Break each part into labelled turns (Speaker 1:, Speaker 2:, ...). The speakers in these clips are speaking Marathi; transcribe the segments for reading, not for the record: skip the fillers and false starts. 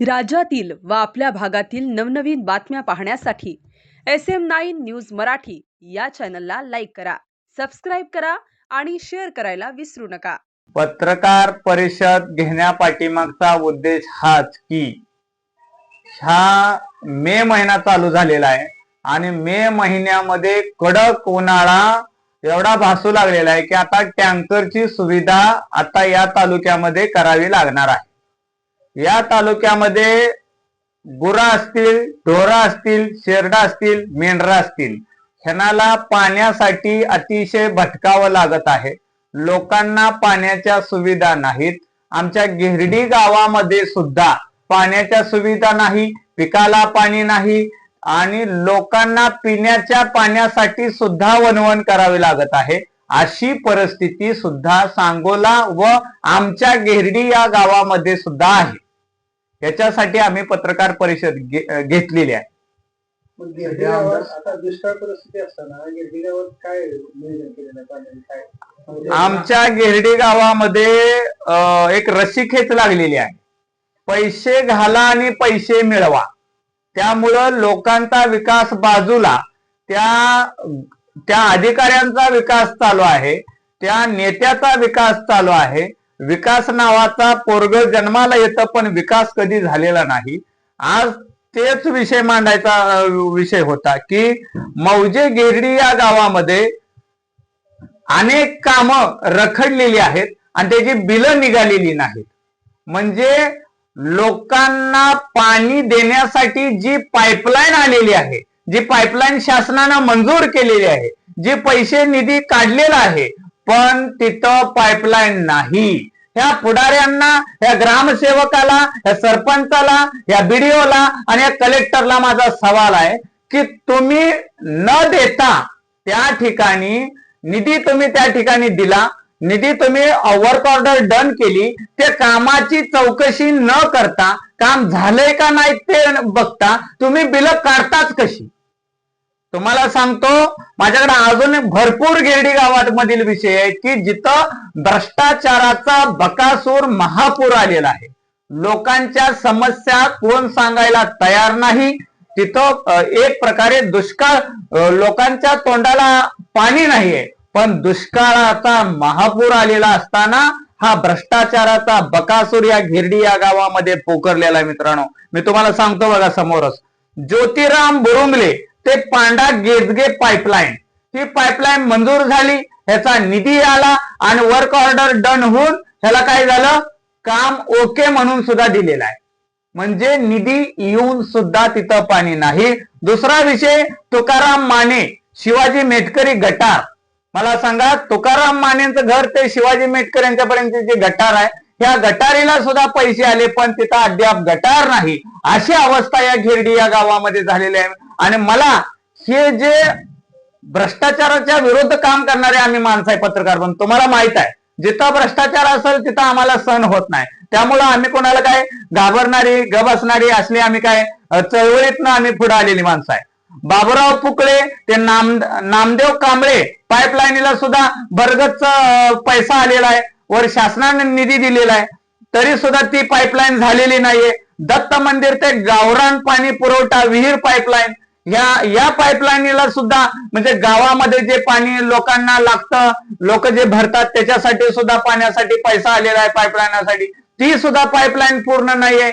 Speaker 1: राज्यातील व आपल्या भागातील नवनवीन बातम्या पाहण्यासाठी SM9 न्यूज मराठी या चॅनलला लाईक करा, सबस्क्राईब करा आणि शेअर करायला विसरू नका।
Speaker 2: पत्रकार परिषद घेण्यापाठीमागचा उद्देश हाच की हा मे महिना चालू झालेला आहे आणि मे महिन्यामध्ये कडक उन्हाळा एवढा भासू लागलेला आहे की आता टँकरची सुविधा आता या तालुक्यामध्ये करावी लागणार आहे। या तालुक्यामध्ये गुरा असतील, ढोरा असतील, शेरडा असतील, मेंढरा असतील, ह्याला पाण्यासाठी अतिशय भटकावं लागत आहे। लोकांना पाण्याच्या सुविधा नाहीत। आमच्या गिरडी गावामध्ये सुद्धा पाण्याच्या सुविधा नाही, पिकाला पाणी नाही आणि लोकांना पिण्याच्या पाण्यासाठी सुद्धा वणवण करावी लागत आहे। अशी परिस्थिती सुद्धा सांगोला व आमच्या गिरडी या गावामध्ये सुद्धा आहे। याच्यासाठी आम्ही पत्रकार परिषद घेतलेली आहे।
Speaker 3: आता दुष्काळ परिस्थिती असताना गिरडी गावात काय नियोजन केलेलं पाण्याचं काय?
Speaker 2: आमच्या गिरडी गावामध्ये एक रस्सीखेच लागलेली आहे, पैसे घाला आणि पैसे मिळवा। त्यामुळं लोकांचा विकास बाजूला, त्या अधिकाऱ्यांचा विकास चालू आहे, त्या नेत्याचा विकास चालू आहे। विकास नावाचा पोरग जन्माला येतं पण विकास कधी झालेला नाही। आज तेच विषय मांडायचा विषय होता की मौजे गिरडी या गावामध्ये अनेक कामं रखडलेली आहेत आणि त्याची बिलं निघालेली नाहीत। म्हणजे लोकांना पाणी देण्यासाठी जी पाईपलाईन आलेली आहे, जी पाईपलाईन शासनानं मंजूर केलेली आहे, जे पैसे निधी काढलेला आहे, पण तिथं पाईपलाईन नाही। ह्या पुढाऱ्यांना, ह्या ग्रामसेवकाला, ह्या सरपंचाला, ह्या BDOला आणि या कलेक्टरला माझा सवाल आहे की तुम्ही न देता त्या ठिकाणी निधी तुम्ही त्या ठिकाणी दिला, निधी तुम्ही वर्क ऑर्डर डन केली, ते कामाची चौकशी न करता काम झालंय का नाही ते बघता तुम्ही बिल काढताच कशी? तुम्हाला सांगतो, माझ्याकडे अजून भरपूर गिरडी गावांमधील विषय आहेत की जिथं भ्रष्टाचाराचा बकासूर महापूर आलेला आहे। लोकांच्या समस्या कोण सांगायला तयार नाही। तिथं एक प्रकारे दुष्काळ, लोकांच्या तोंडाला पाणी नाहीये, पण दुष्काळाचा महापूर आलेला असताना हा भ्रष्टाचाराचा बकासूर या गिरडी या गावामध्ये पोकरलेला आहे। मित्रांनो, मी तुम्हाला सांगतो बघा, समोरच ज्योतिराम बुरुंगले ते पांडा गेजगे पाईपलाईन, ही पाईपलाईन मंजूर झाली, ह्याचा निधी आला आणि वर्क ऑर्डर डन होऊन ह्याला काय झालं, काम ओके म्हणून सुद्धा दिलेला आहे। म्हणजे निधी येऊन सुद्धा तिथं पाणी नाही। दुसरा विषय, तुकाराम माने शिवाजी मेटकरी गटार। मला सांगा, तुकाराम मानेंचं घर ते शिवाजी मेटकर यांच्यापर्यंत जे गटार आहे, ह्या गटारीला सुद्धा पैसे आले पण तिथं अद्याप गटार नाही। अशी अवस्था या गिरडी या गावामध्ये झालेली आहे। आणि मला हे जे भ्रष्टाचाराच्या विरुद्ध काम करणारे आम्ही माणसं आहे, पत्रकार पण तुम्हाला माहित आहे, जिथं भ्रष्टाचार असेल तिथं आम्हाला सहन होत नाही। त्यामुळं आम्ही कोणाला काय घाबरणारी, गबसणारी असली आम्ही काय चळवळीतनं आम्ही पुढे आलेली माणसं आहे। बाबुराव पुकळे ते नामदेव कांबळे पाईपलाईनीला सुद्धा भरगच्च पैसा आलेला आहे, वर शासनाने निधी दिलेला आहे, तरी सुद्धा ती पाईपलाईन झालेली नाहीये। दत्त मंदिर ते गावरान पाणी पुरवठा विहीर पाईपलाईन, या पाईपलाईनीला सुद्धा म्हणजे गावामध्ये जे पाणी लोकांना लागतं, लोक जे भरतात त्याच्यासाठी सुद्धा पाण्यासाठी पैसा आलेला आहे पाईपलाईनसाठी, ती सुद्धा पाईपलाईन पूर्ण नाहीये।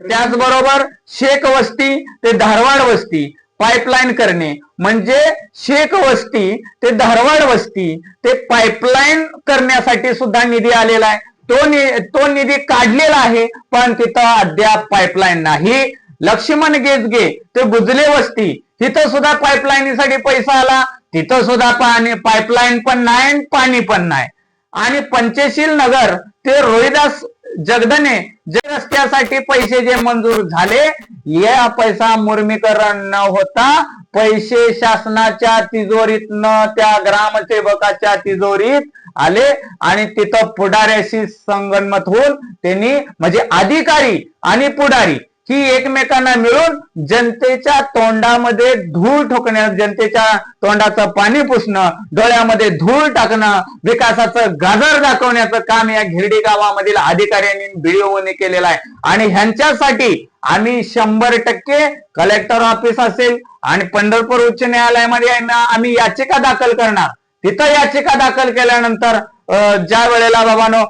Speaker 2: त्याचबरोबर शेख वस्ती ते धारवाड वस्ती पाईपलाईन करणे, म्हणजे शेख वस्ती ते धारवाड वस्ती ते पाईपलाईन करण्यासाठी सुद्धा निधी आलेला आहे। तो निधी काढलेला आहे पण तिथं अद्याप पाईपलाईन नाही। लक्ष्मण गेजगे ते बुजले वस्ती, तिथं सुद्धा पाईपलाईनीसाठी पैसा आला, तिथं सुद्धा पाईपलाईन पण नाही, पाणी पण नाही। आणि पंचशील नगर ते रोहिदास जगदने जे रस्त्यासाठी पैसे जे मंजूर झाले, या पैसा मुर्मीकरण न होता पैसे शासनाच्या तिजोरीतनं त्या ग्रामसेवकाच्या तिजोरीत आले आणि तिथं पुढाऱ्याशी संगनमत होऊन त्यांनी, म्हणजे अधिकारी आणि पुढारी ही एकमेकांना मिळून जनतेच्या तोंडामध्ये धूळ ठोकण्यात, जनतेच्या तोंडाचं पाणी पुसणं, डोळ्यामध्ये धूळ टाकणं, विकासाचं गाजर दाखवण्याचं काम या घिरडी गावामधील अधिकाऱ्यांनी BDOने केलेलं आहे. आणि ह्यांच्यासाठी आम्ही 100% कलेक्टर ऑफिस असेल आणि पंढरपूर उच्च न्यायालयामध्ये आम्ही याचिका दाखल करणार. तिथं याचिका दाखल केल्यानंतर ज्या वेळेला बाबांनो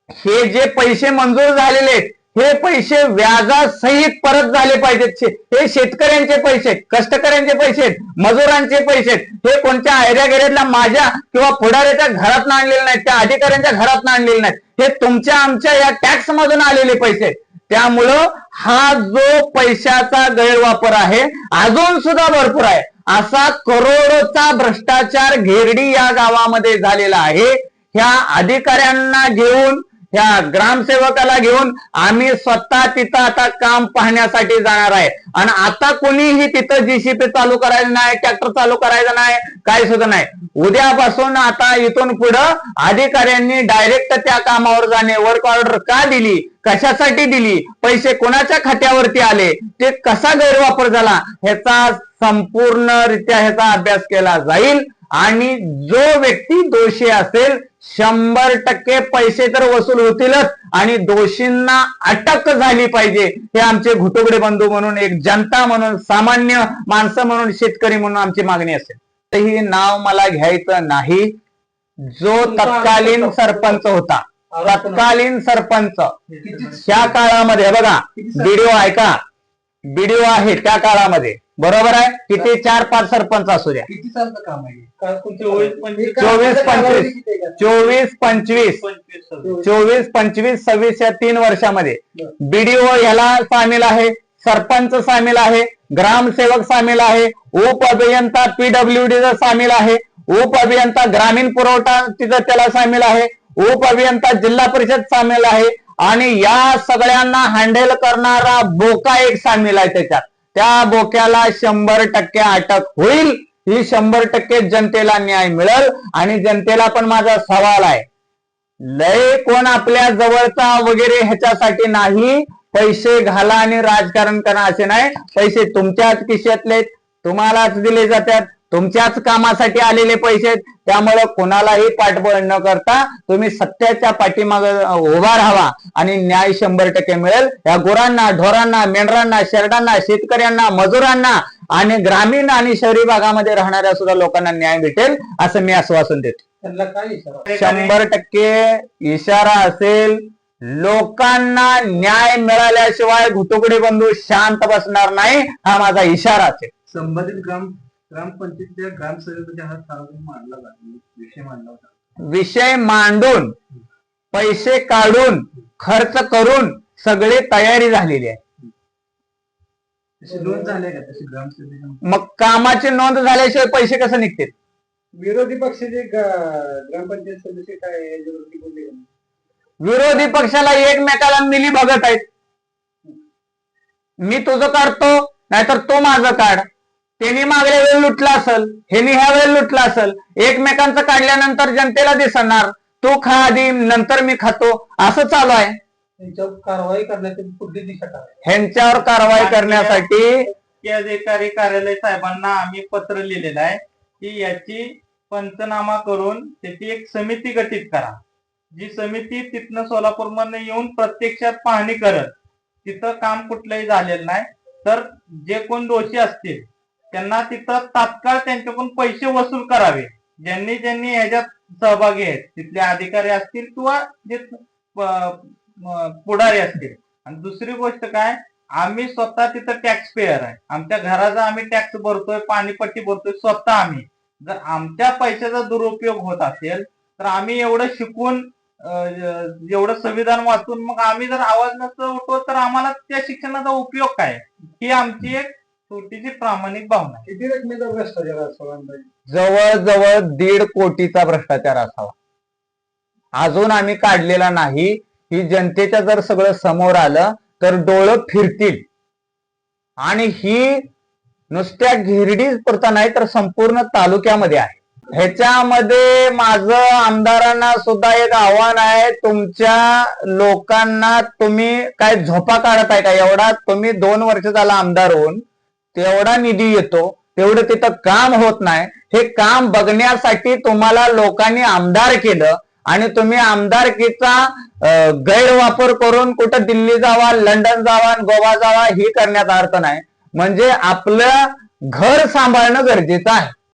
Speaker 2: हे जे पैसे मंजूर झालेले आहेत, हे पैसे व्याजासहित परत झाले पाहिजेत. हे शेतकऱ्यांचे पैसे, कष्टकऱ्यांचे पैसे, मजुरांचे पैसे, हे कोणत्या आयऱ्यागिऱ्यातल्या माझ्या किंवा पुढाऱ्याच्या घरात आणलेले नाहीत, त्या अधिकाऱ्यांच्या घरात आणलेले नाहीत. हे तुमच्या आमच्या या टॅक्स मधून आलेले पैसे. त्यामुळं हा जो पैशाचा गैरवापर आहे अजून सुद्धा भरपूर आहे. असा करोडोचा भ्रष्टाचार घेरडी या गावामध्ये झालेला आहे. ह्या अधिकाऱ्यांना घेऊन, ह्या ग्रामसेवकाला घेऊन आम्ही स्वतः तिथं आता काम पाहण्यासाठी जाणार आहे. आणि आता कोणीही तिथं JCB चालू करायचं नाही, ट्रॅक्टर चालू करायचं नाही, काय सुद्धा नाही. उद्यापासून आता इथून पुढं अधिकाऱ्यांनी डायरेक्ट त्या कामावर जाणे. वर्क ऑर्डर का दिली, कशासाठी दिली, पैसे कोणाच्या खात्यावरती आले, ते कसा गैरवापर झाला, ह्याचा संपूर्णरित्या ह्याचा अभ्यास केला जाईल. आणि जो व्यक्ती दोषी असेल 100% पैसे तर वसूल होतीलच आणि दोषींना अटक झाली पाहिजे. हे आमचे घुटुगडे बंधू म्हणून, एक जनता म्हणून, सामान्य माणसं म्हणून, शेतकरी म्हणून आमची मागणी असेल. ही नाव मला घ्यायचं नाही. जो तत्कालीन सरपंच होता, तत्कालीन सरपंच त्या काळामध्ये बघा, BDO ऐका, BDO आहे त्या काळामध्ये, बरोबर आहे. किती 4-5 सरपंच असू द्या,
Speaker 3: किती सालचं काम आहे?
Speaker 2: 24-25-26 या 3 वर्षामध्ये BDO ह्याला सामील आहे, सरपंच सामील आहे, ग्रामसेवक सामील आहे, उप अभियंता PWD सामील आहे, उप अभियंता ग्रामीण पुरवठा तिथं त्याला सामील आहे, उप अभियंता जिल्हा परिषद सामील आहे. आणि या सगळ्यांना हँडल करणारा बोका एक सामील आहे त्याच्यात. त्या बोक्याला 100% अटक होईल. ही 100% जनतेला न्याय मिळेल. आणि जनतेला पण माझा सवाल आहे, लय कोण आपल्या जवळचा वगैरे ह्याच्यासाठी नाही, पैसे घाला आणि राजकारण करा असे नाही. पैसे तुमच्याच खिशातले, तुम्हालाच दिले जातात, तुमच्याच कामासाठी आलेले पैसे. त्यामुळे कोणालाही पाठबळ न करता तुम्ही सत्याच्या पाठीमागे उभा राहावा आणि न्याय 100% मिळेल. या गुरांना, ढोरांना, मेंढरांना, शेरडांना, शेतकऱ्यांना, मजुरांना आणि ग्रामीण आणि शहरी भागामध्ये राहणाऱ्या सुद्धा लोकांना न्याय भेटेल असं मी आश्वासन देतो.
Speaker 3: त्यांना काय इशारा?
Speaker 2: 100% इशारा असेल. लोकांना न्याय मिळाल्याशिवाय घुटुगडे बंधू शांत बसणार नाही, हा माझा इशारा असेल.
Speaker 3: संबंधित ग्रामपंचायतीच्या ग्रामसेवकाच्या हात सार्वजनिक मांडला जातो, विषय मांडला होता.
Speaker 2: विषय मांडून, पैसे काढून, खर्च करून सगळे तयारी झालेली आहे.
Speaker 3: नोंद झाले का तशी ग्रामसेवकाच्या?
Speaker 2: मग कामाची नोंद झाल्याशिवाय पैसे कसे निघतील?
Speaker 3: विरोधी पक्षाचे ग्रामपंचायत सदस्य काय याच्यावरती बोलले?
Speaker 2: विरोधी पक्षाला एकमेकाला मिली बघत आहेत. मी तुझं काढतो, नाहीतर तो माझं काढ. त्यांनी मागल्या वेळेला लुटला असेल, ह्यानी ह्या वेळेला लुटला असेल. एकमेकांचं काढल्यानंतर जनतेला दिसणार, तू खा आधी नंतर मी खातो, असं चालू आहे.
Speaker 3: त्यांच्यावर कारवाई करण्याची पुढली दिशा काय?
Speaker 2: ह्यांच्यावर कारवाई करण्यासाठी
Speaker 4: अधिकारी कार्यालय साहेबांना आम्ही पत्र लिहिलेलं आहे की याची पंचनामा करून त्याची एक समिती गठीत करा. जी समिती तिथनं सोलापूरमधनं येऊन प्रत्यक्षात पाहणी करत, तिथं काम कुठलंही झालेलं नाही तर जे कोण दोषी असतील त्यांना तिथं तात्काळ त्यांच्याकडून पैसे वसूल करावे. ज्यांनी ज्यांनी ह्याच्यात सहभागी आहेत, तिथले अधिकारी असतील किंवा जे पुढारी असतील. आणि दुसरी गोष्ट काय, आम्ही स्वतः तिथं टॅक्स पेअर आहे. आमच्या घराचा आम्ही टॅक्स भरतोय, पाणीपट्टी भरतोय स्वतः आम्ही. जर आमच्या पैशाचा दुरुपयोग होत असेल तर आम्ही एवढं शिकून, एवढं संविधान वाचून मग आम्ही जर आवाज नसतो उठवत तर आम्हाला त्या शिक्षणाचा उपयोग काय? ही आमची एक छोटीशी प्रामाणिक भावना आहे.
Speaker 3: किती रकमेचा भ्रष्टाचार असावा?
Speaker 2: जवळजवळ 1.5 कोटीचा भ्रष्टाचार असावा. अजून आम्ही काढलेला नाही. ही जनतेच्या जर सगळं समोर आलं तर डोळं फिरतील. आणि ही नुसत्या घेरडीच पुरता नाही तर संपूर्ण तालुक्यामध्ये आहे. ह्याच्यामध्ये माझं आमदारांना सुद्धा एक आव्हान आहे, तुमच्या लोकांना तुम्ही काय झोपा काढताय का? एवढा तुम्ही 2 वर्ष झाला आमदार होऊन तेवढा निधी येतो, तेवढं तिथं काम होत नाही. हे काम बघण्यासाठी तुम्हाला लोकांनी आमदार केलं आणि तुम्ही आमदारकीचा गैरवापर करून कुठं दिल्ली जावा, लंडन जावा, गोवा जावा ही करण्याचा अर्थ नाही. म्हणजे आपलं घर सांभाळणं गरजेचं आहे.